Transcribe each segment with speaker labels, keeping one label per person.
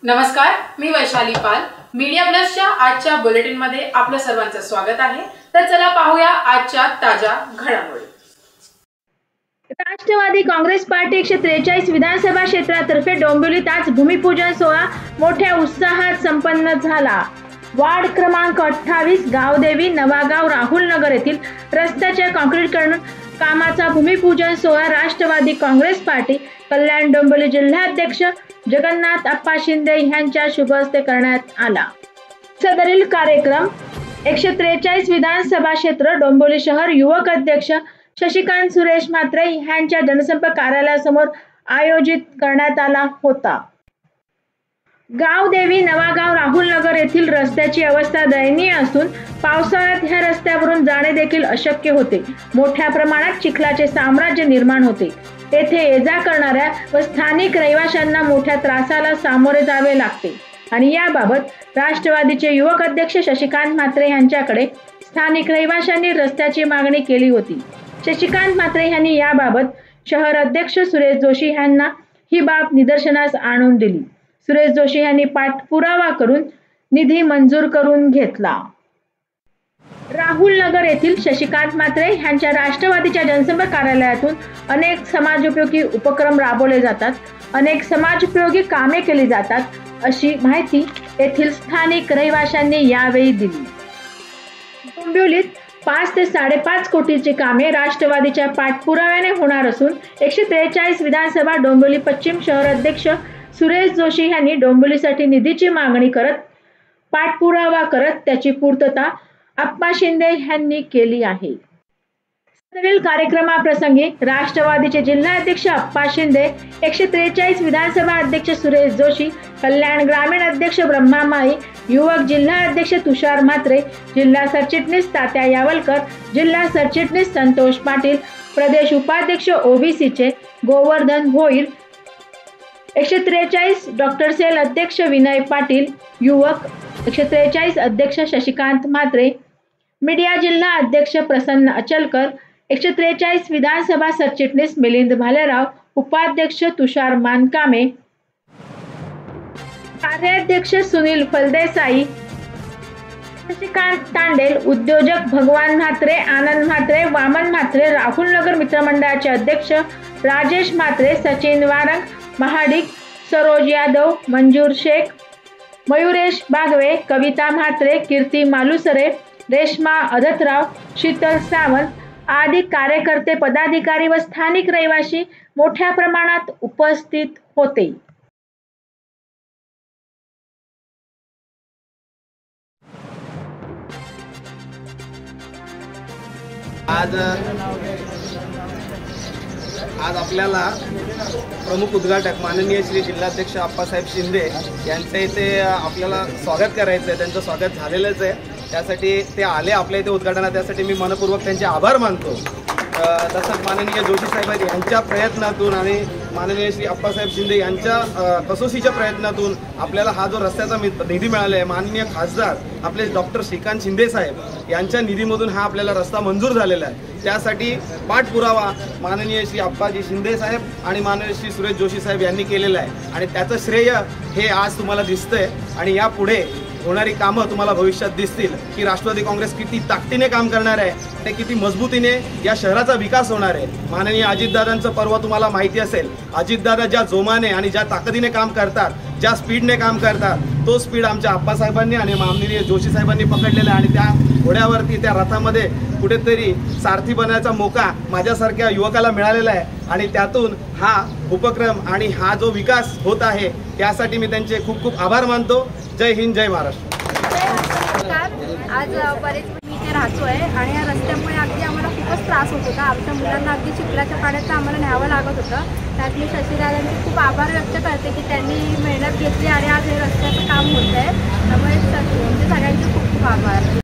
Speaker 1: नमस्कार, मी वैशाली पाल. मीडिया प्लसच्या आजच्या बुलेटिनमध्ये आपलं सर्वांचं स्वागत आहे. तर चला पाहूया आजच्या ताज्या घडामोडी.
Speaker 2: राष्ट्रवादी काँग्रेस पार्टी 143 विधानसभा क्षेत्रातर्फे डोंबिवलीत आज भूमिपूजन सोहळा मोठ्या उत्साहात संपन्न झाला. वार्ड क्रमांक 28 गावदेवी नवागाव राहुल नगर येथील रस्त्याच्या काँक्रीटीकरण कामाचा भूमिपूजन सोहळा राष्ट्रवादी काँग्रेस पार्टी कल्याण डोंबिवली जिल्हाध्यक्ष जगन्नाथ अप्पा शिंदे यांच्या शुभ हस्ते करण्यात आला. सदरील कार्यक्रम 143 विधानसभा क्षेत्र डोंबिवली शहर युवक अध्यक्ष शशिकांत सुरेश म्हात्रे यांच्या जनसंपर्क कार्यालयासमोर आयोजित करण्यात आला होता. गावदेवी नवागाव राहुल नगर येथील रस्त्याची अवस्था दयनीय असून पावसाळ्यात ह्या रस्त्यावरून जाणे देखील अशक्य होते. मोठ्या प्रमाणात चिखलाचे साम्राज्य निर्माण होते. येथे ये-जा करणाऱ्या व स्थानिक रहिवाशांना मोठ्या त्रासाला सामोरे जावे लागते आणि याबाबत राष्ट्रवादीचे युवक अध्यक्ष शशिकांत म्हात्रे यांच्याकडे स्थानिक रहिवाशांनी रस्त्याची मागणी केली होती. शशिकांत म्हात्रे यांनी याबाबत शहर अध्यक्ष सुरेश जोशी यांना ही बाब निदर्शनास आणून दिली. सुरेश जोशी यांनी पाठपुरावा करून निधी मंजूर करून घेतला. राहुल नगर येथील शशिकांत म्हात्रे यांच्या राष्ट्रवादीच्या जनसंपर्क कार्यालयातून अनेक समाजोपयोगी उपक्रम राबवले जातात, अनेक समाजोपयोगी कामे केली जातात, अशी माहिती येथील स्थानिक रहिवाशांनी यावेळी दिली. डोंबिवलीत 5 ते 5.5 कोटीची कामे राष्ट्रवादीच्या पाठपुराव्याने होणार असून 143 विधानसभा डोंबिवली पश्चिम शहर अध्यक्ष सुरेश जोशी यांनी डोंबिवलीसाठी निधीची मागणी करत पाठपुरावा करत त्याची पूर्तता अप्पा शिंदे यांनी केली आहे. सदरील कार्यक्रमाप्रसंगी राष्ट्रवादीचे जिल्हाध्यक्ष अप्पा शिंदे, 143 विधानसभा अध्यक्ष सुरेश जोशी, कल्याण ग्रामीण अध्यक्ष ब्रह्मा माई, युवक जिल्हा अध्यक्ष तुषार म्हात्रे, जिल्हा सरचिटणीस तात्या यावलकर, जिल्हा सरचिटणीस संतोष पाटील, प्रदेश उपाध्यक्ष ओबीसीचे गोवर्धन भोईर, 143 डॉक्टर सेल अध्यक्ष विनय पाटील, युवक 143 अध्यक्ष शशिकांत म्हात्रे, मीडिया जिल्हा अध्यक्ष प्रसन्न अचलकर, 143 विधानसभा सरचिटणीस मिलिंद भालेराव, उपाध्यक्ष तुषार मानकामे, कार्याध्यक्ष सुनील फलदेसाई, शशिकांत तांडेल, उद्योजक भगवान म्हात्रे, आनंद म्हात्रे, वामन म्हात्रे, राहुल नगर मित्रमंडळाचे अध्यक्ष राजेश म्हात्रे, सचिन वारंग, महाडिक, सरोज यादव, मंजूर शेख, मयुरेश बागवे, कविता म्हात्रे, कीर्ती मालुसरे, रेश्मा अदतराव, शीतल सावंत आदी कार्यकर्ते, पदाधिकारी व स्थानिक रहिवासी मोठ्या प्रमाणात उपस्थित होते.
Speaker 3: आज आपल्याला प्रमुख उद्घाटक माननीय श्री जिल्हाध्यक्ष अप्पासाहेब शिंदे यांच्या इथे आपल्याला स्वागत करायचं आहे. त्यांचं स्वागत झालेलंच आहे. त्यासाठी ते आले आपल्या इथे उद्घाटनात. त्यासाठी मी मनपूर्वक त्यांचे आभार मानतो. तसंच माननीय जोशी साहेब यांच्या प्रयत्नातून आणि माननीय श्री अप्पासाहेब शिंदे यांच्या कसोशीच्या प्रयत्नातून आपल्याला हा जो रस्त्याचा निधी मिळाला आहे, माननीय खासदार आपले डॉक्टर श्रीकांत शिंदे साहेब यांच्या निधीमधून हा आपल्याला रस्ता मंजूर झालेला आहे. त्यासाठी पाठपुरावा माननीय श्री अप्पाजी शिंदे साहेब आणि माननीय श्री सुरेश जोशी साहेब यांनी केलेलं आहे आणि त्याचं श्रेय हे आज तुम्हाला दिसतंय आणि यापुढे होणारी कामं तुम्हाला भविष्यात दिसतील की राष्ट्रवादी काँग्रेस किती ताकदीने काम करणार आहे, ते किती मजबूतीने या शहराचा विकास होणार आहे. माननीय अजितदादांचं पर्व तुम्हाला माहिती असेल. अजितदादा ज्या जोमाने आणि ज्या ताकदीने काम करतात, ज्या स्पीडने काम करतात, तो स्पीड आमच्या अप्पासाहेबांनी आणि माननीय जोशी साहेबांनी पकडलेला आहे आणि त्या घोड्यावरती त्या रथामध्ये कुठेतरी सारथी बनण्याचा मौका माझ्यासारख्या युवकाला मिळालेला आहे आणि त्यातून हा उपक्रम आणि हा जो विकास होत आहे त्यासाठी मी त्यांचे खूप खूप आभार मानतो. जय हिंद, जय महाराष्ट्र.
Speaker 4: आज बरेच मी इथे राहतो आहे आणि या रस्त्यामुळे अगदी आम्हाला खूपच त्रास होत होता. आमच्या मुलांना अगदी चिखलाच्या पाण्याचं आम्हाला न्यावं लागत होतं. त्यात मी शशिदादांचे खूप आभार व्यक्त करते की त्यांनी मेहनत घेतली आणि आज हे रस्त्याचं काम होत आहे. त्यामुळे सगळ्यांचे खूप खूप आभार.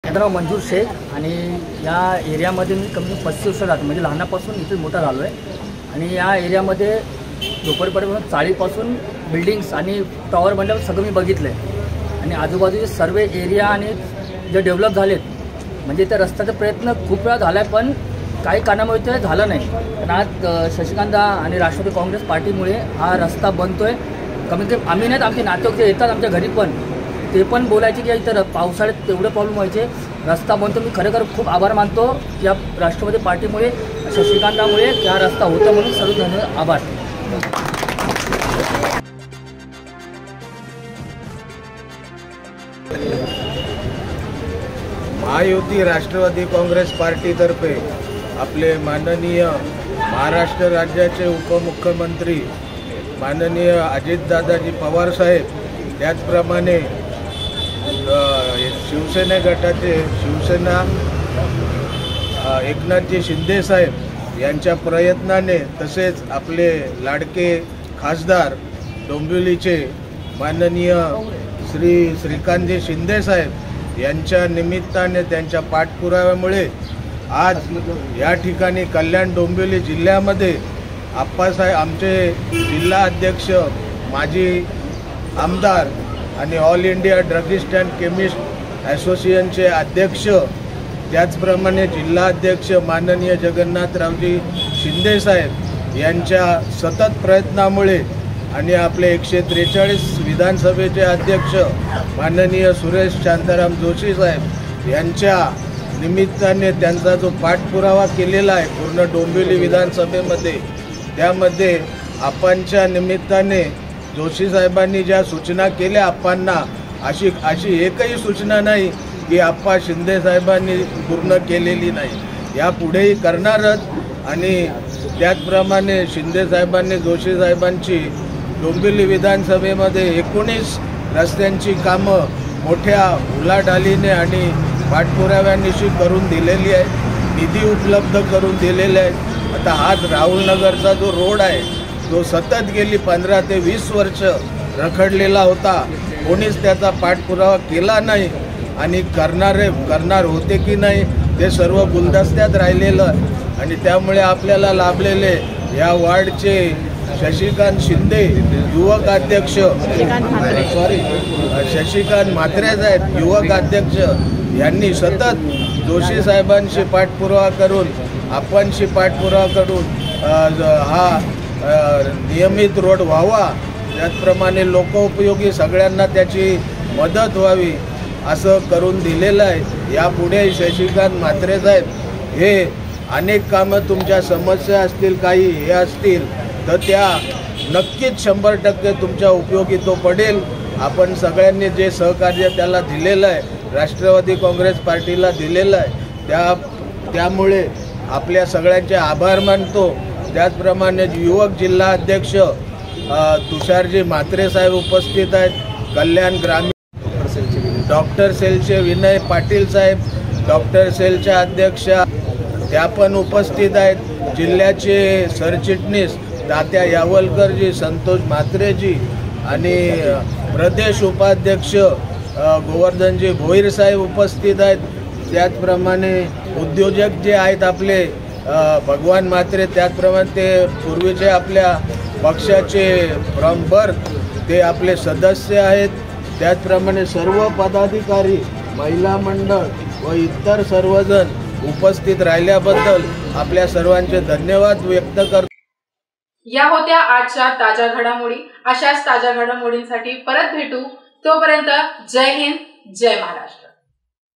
Speaker 5: माझं नाव मंजूर शेख आणि या एरियामध्ये मी कमी 35 वर्ष राहतो. म्हणजे लहानापासून इथे मोठा झालो आहे आणि या एरियामध्ये झोपडपट्टीपासून चाळीपासून बिल्डिंग्स आणि टॉवर बनल्यावर सगळं मी बघितलं आहे आणि आजूबाजूचे सर्व एरिया आणि जे डेव्हलप झालेत म्हणजे त्या रस्त्याचा प्रयत्न खूप वेळा झाला आहे, पण काही कारणामुळे ते झालं नाही. पण आज शशिकांत आणि राष्ट्रवादी काँग्रेस पार्टीमुळे हा रस्ता बनतोय. कमीत कमी आम्ही नाहीत, आमचे नातेवाईक जे येतात आमच्या घरी पण ते पण बोलायचे की इथं पावसाळ्यात तेवढे प्रॉब्लेम व्हायचे, रस्ता बनतो. मी खरोखर खूप आभार मानतो या राष्ट्रवादी पार्टीमुळे, शशिकांतामुळे हा रस्ता होता, म्हणून सर्व आभार.
Speaker 6: महायुती राष्ट्रवादी काँग्रेस पार्टीतर्फे आपले माननीय महाराष्ट्र राज्याचे उपमुख्यमंत्री माननीय अजितदादाजी पवार साहेब, त्याचप्रमाणे शिवसेना गटाचे शिवसेना एकनाथजी शिंदे साहेब यांच्या प्रयत्नाने, तसेच आपले लाडके खासदार डोंबिवलीचे माननीय श्रीकांतजी शिंदे साहेब यांच्या निमित्ताने, त्यांच्या पाठपुराव्यामुळे आज या ठिकाणी कल्याण डोंबिवली जिल्ह्यामध्ये आप्पासाहेब, आमचे जिल्हा अध्यक्ष, माजी आमदार आणि all India druggist and chemist असोसिएशनचे अध्यक्ष, त्याचप्रमाणे जिल्हाध्यक्ष माननीय जगन्नाथरावजी शिंदे साहेब यांच्या सतत प्रयत्नामुळे आणि आपले 143 विधानसभेचे अध्यक्ष माननीय सुरेश शांताराम जोशी साहेब यांच्या निमित्ताने त्यांचा जो पाठपुरावा केलेला आहे पूर्ण डोंबिवली विधानसभेमध्ये, त्यामध्ये आपांच्या निमित्ताने जोशी साहेबांनी ज्या सूचना केल्या आप्पांना, अशी एकही सूचना नाही की आप्पा शिंदे साहेबांनी पूर्ण केलेली नाही. यापुढेही करणारच. आणि त्याचप्रमाणे शिंदे साहेबांनी जोशी साहेबांची डोंबिवली विधानसभेमध्ये 19 रस्त्यांची कामं मोठ्या उलाढालीने आणि पाठपुराव्यानिशी करून दिलेली आहे, निधी उपलब्ध करून दिलेले आहेत. आता हा राहुलनगरचा जो रोड आहे तो सतत गेली 15 ते 20 वर्ष रखडलेला होता, कोणीच त्याचा पाठपुरावा केला नाही आणि करणार होते की नाही ते सर्व गुलदस्त्यात राहिलेलं. आणि त्यामुळे आपल्याला लाभलेले या वार्डचे शशिकांत शिंदे युवक अध्यक्ष, शशिकांत म्हात्रे आहेत युवक अध्यक्ष, यांनी सतत जोशी साहेबांशी पाठपुरावा करून, आपणशी पाठपुरावा करून हा नियमित रोड व्हावा, त्याचप्रमाणे लोकोपयोगी सगळ्यांना त्याची मदत व्हावी असं करून दिलेलं आहे. यापुढे शशिकांत म्हात्रे साहेब हे अनेक कामं, तुमच्या समस्या असतील, काही हे असतील तर त्या नक्कीच 100% तुमच्या उपयोगी तो पडेल. आपण सगळ्यांनी जे सहकार्य त्याला दिलेलं आहे, राष्ट्रवादी काँग्रेस पार्टीला दिलेलं आहे, त्यामुळे आपल्या सगळ्यांचे आभार मानतो. त्याचप्रमाणे युवक जिल्हा अध्यक्ष तुषारजी म्हात्रे साहेब उपस्थित आहेत, कल्याण ग्रामीण डॉक्टर सेलचे विनय पाटील साहेब, डॉक्टर सेलच्या अध्यक्षा त्या पण उपस्थित आहेत, जिल्ह्याचे सरचिटणीस तात्या यावलकरजी, संतोष म्हात्रेजी आणि प्रदेश उपाध्यक्ष गोवर्धनजी भोईर साहेब उपस्थित आहेत. त्याचप्रमाणे उद्योजक जे आहेत आपले भगवान म्हात्रे, त्याचप्रमाणे ते पूर्वीचे आपल्या पक्षाचे फ्रॉम बर्थ ते आपले सदस्य आहेत. त्याचप्रमाणे सर्व पदाधिकारी, महिला मंडळ व इतर सर्वजण उपस्थित राहिल्याबद्दल आपल्या सर्वांचे धन्यवाद व्यक्त करतो.
Speaker 1: या होत्या आजच्या ताज्या घडामोडी. अशाच ताज्या घडामोडींसाठी परत भेटू. तोपर्यंत जय हिंद, जय महाराष्ट्र.